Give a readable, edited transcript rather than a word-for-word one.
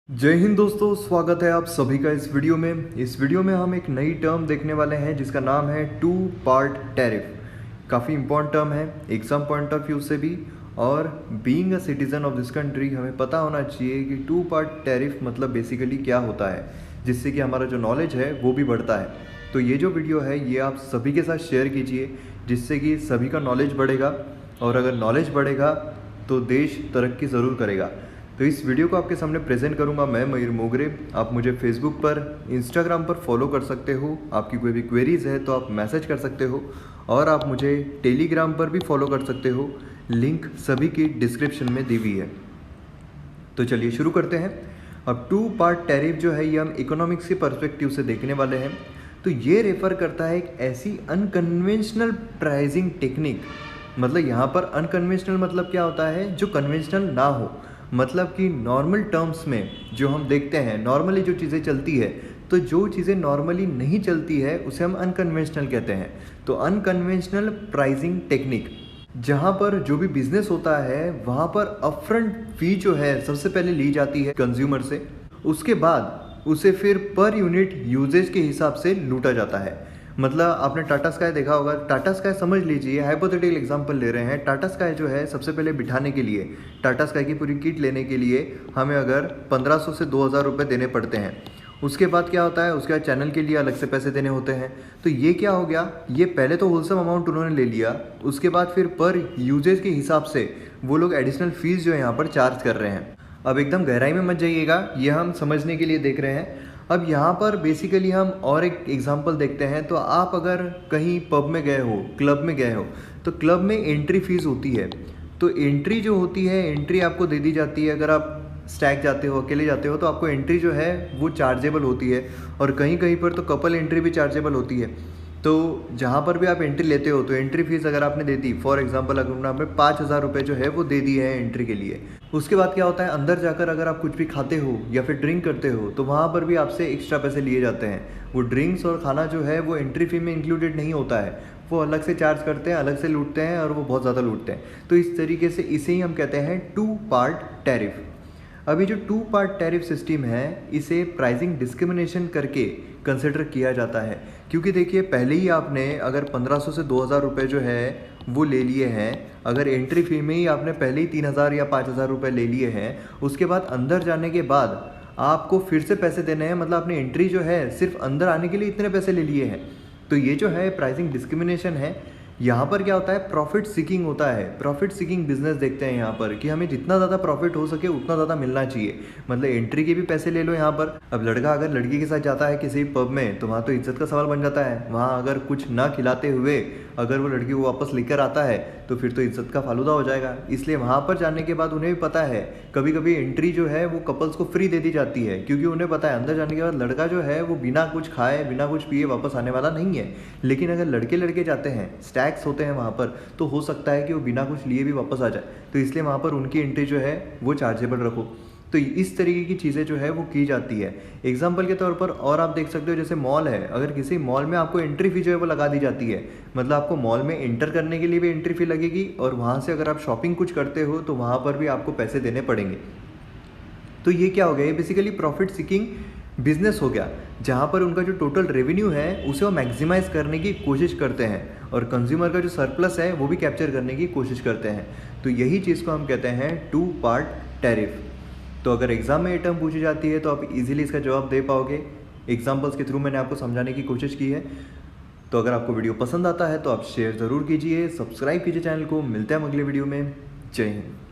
जय हिंद दोस्तों, स्वागत है आप सभी का इस वीडियो में। इस वीडियो में हम एक नई टर्म देखने वाले हैं जिसका नाम है टू पार्ट टैरिफ। काफ़ी इम्पोर्टेंट टर्म है एग्जाम पॉइंट ऑफ व्यू से भी, और being a citizen of this country हमें पता होना चाहिए कि टू पार्ट टैरिफ मतलब बेसिकली क्या होता है, जिससे कि हमारा जो नॉलेज है वो भी बढ़ता है। तो ये जो वीडियो है ये आप सभी के साथ शेयर कीजिए, जिससे कि सभी का नॉलेज बढ़ेगा, और अगर नॉलेज बढ़ेगा तो देश तरक्की ज़रूर करेगा। तो इस वीडियो को आपके सामने प्रेजेंट करूंगा मैं, मयूर मोगरे। आप मुझे फेसबुक पर, इंस्टाग्राम पर फॉलो कर सकते हो। आपकी कोई भी क्वेरीज है तो आप मैसेज कर सकते हो, और आप मुझे टेलीग्राम पर भी फॉलो कर सकते हो। लिंक सभी की डिस्क्रिप्शन में दी हुई है। तो चलिए शुरू करते हैं। अब टू पार्ट टैरिफ जो है ये हम इकोनॉमिक्स के पर्सपेक्टिव से देखने वाले हैं। तो ये रेफर करता है एक ऐसी अनकन्वेंशनल प्राइसिंग टेक्निक। मतलब यहाँ पर अनकन्वेंशनल मतलब क्या होता है, जो कन्वेंशनल ना हो। मतलब कि नॉर्मल टर्म्स में जो हम देखते हैं, नॉर्मली जो चीज़ें चलती है, तो जो चीज़ें नॉर्मली नहीं चलती है उसे हम अनकन्वेंशनल कहते हैं। तो अनकन्वेंशनल प्राइसिंग टेक्निक, जहाँ पर जो भी बिजनेस होता है वहाँ पर अपफ्रंट फी जो है सबसे पहले ली जाती है कंज्यूमर से, उसके बाद उसे फिर पर यूनिट यूजेज के हिसाब से लूटा जाता है। मतलब आपने टाटा स्काई देखा होगा। टाटा स्काई समझ लीजिए, हाइपोथेटिकल एग्जांपल ले रहे हैं। टाटा स्काई जो है सबसे पहले बिठाने के लिए, टाटा स्काई की पूरी किट लेने के लिए हमें अगर 1500 से 2000 रुपये देने पड़ते हैं। उसके बाद क्या होता है, उसके बाद चैनल के लिए अलग से पैसे देने होते हैं। तो ये क्या हो गया, ये पहले तो होलसेल अमाउंट उन्होंने ले लिया, उसके बाद फिर पर यूजेज के हिसाब से वो लोग एडिशनल फीस जो है यहाँ पर चार्ज कर रहे हैं। अब एकदम गहराई में मत जाइएगा, ये हम समझने के लिए देख रहे हैं। अब यहाँ पर बेसिकली हम और एक एग्जांपल देखते हैं। तो आप अगर कहीं पब में गए हो, क्लब में गए हो, तो क्लब में एंट्री फीस होती है। तो एंट्री जो होती है, एंट्री आपको दे दी जाती है। अगर आप स्टैक जाते हो, अकेले जाते हो, तो आपको एंट्री जो है वो चार्जेबल होती है, और कहीं कहीं पर तो कपल एंट्री भी चार्जेबल होती है। तो जहाँ पर भी आप एंट्री लेते हो तो एंट्री फीस अगर आपने दे दी, फॉर एग्जांपल अगर आपने 5000 रुपये जो है वो दे दिए हैं एंट्री के लिए, उसके बाद क्या होता है, अंदर जाकर अगर आप कुछ भी खाते हो या फिर ड्रिंक करते हो तो वहाँ पर भी आपसे एक्स्ट्रा पैसे लिए जाते हैं। वो ड्रिंक्स और खाना जो है वो एंट्री फी में इंक्लूडेड नहीं होता है, वो अलग से चार्ज करते हैं, अलग से लूटते हैं, और वो बहुत ज़्यादा लूटते हैं। तो इस तरीके से इसे ही हम कहते हैं टू पार्ट टैरिफ। अभी जो टू पार्ट टैरिफ सिस्टम है इसे प्राइसिंग डिस्क्रिमिनेशन करके कंसिडर किया जाता है। क्योंकि देखिए, पहले ही आपने अगर 1500 से 2000 रुपये जो है वो ले लिए हैं, अगर एंट्री फी में ही आपने पहले ही 3000 या 5000 रुपये ले लिए हैं, उसके बाद अंदर जाने के बाद आपको फिर से पैसे देने हैं। मतलब आपने एंट्री जो है सिर्फ अंदर आने के लिए इतने पैसे ले लिए हैं। तो ये जो है प्राइसिंग डिस्क्रिमिनेशन है। यहाँ पर क्या होता है, प्रॉफिट सीकिंग होता है। प्रॉफिट सीकिंग बिजनेस देखते हैं यहाँ पर कि हमें जितना ज़्यादा प्रॉफिट हो सके उतना ज़्यादा मिलना चाहिए। मतलब एंट्री के भी पैसे ले लो यहाँ पर। अब लड़का अगर लड़की के साथ जाता है किसी पब में, तो वहाँ तो इज्जत का सवाल बन जाता है। वहाँ अगर कुछ ना खिलाते हुए अगर वो लड़की को वापस लेकर आता है तो फिर तो इज्जत का फालूदा हो जाएगा। इसलिए वहाँ पर जाने के बाद उन्हें भी पता है, कभी कभी एंट्री जो है वो कपल्स को फ्री दे दी जाती है, क्योंकि उन्हें पता है अंदर जाने के बाद लड़का जो है वो बिना कुछ खाए, बिना कुछ पिए वापस आने वाला नहीं है। लेकिन अगर लड़के लड़के जाते हैं, स्टैक्स होते हैं वहाँ पर, तो हो सकता है कि वो बिना कुछ लिए भी वापस आ जाए। तो इसलिए वहाँ पर उनकी एंट्री जो है वो चार्जेबल रखो। तो इस तरीके की चीज़ें जो है वो की जाती है। एग्जाम्पल के तौर पर और आप देख सकते हो, जैसे मॉल है, अगर किसी मॉल में आपको एंट्री फ़ी जो है वो लगा दी जाती है। मतलब आपको मॉल में एंटर करने के लिए भी एंट्री फ़ी लगेगी, और वहाँ से अगर आप शॉपिंग कुछ करते हो तो वहाँ पर भी आपको पैसे देने पड़ेंगे। तो ये क्या हो गया, ये बेसिकली प्रॉफिट सीकिंग बिजनेस हो गया, जहाँ पर उनका जो टोटल रेवेन्यू है उसे वो मैक्सिमाइज करने की कोशिश करते हैं, और कंज्यूमर का जो सरप्लस है वो भी कैप्चर करने की कोशिश करते हैं। तो यही चीज़ को हम कहते हैं टू पार्ट टैरिफ। तो अगर एग्जाम में ये टर्म पूछी जाती है तो आप इजीली इसका जवाब दे पाओगे। एग्जाम्पल्स के थ्रू मैंने आपको समझाने की कोशिश की है। तो अगर आपको वीडियो पसंद आता है तो आप शेयर ज़रूर कीजिए, सब्सक्राइब कीजिए चैनल को। मिलते हैं हम अगले वीडियो में। जय हिंद।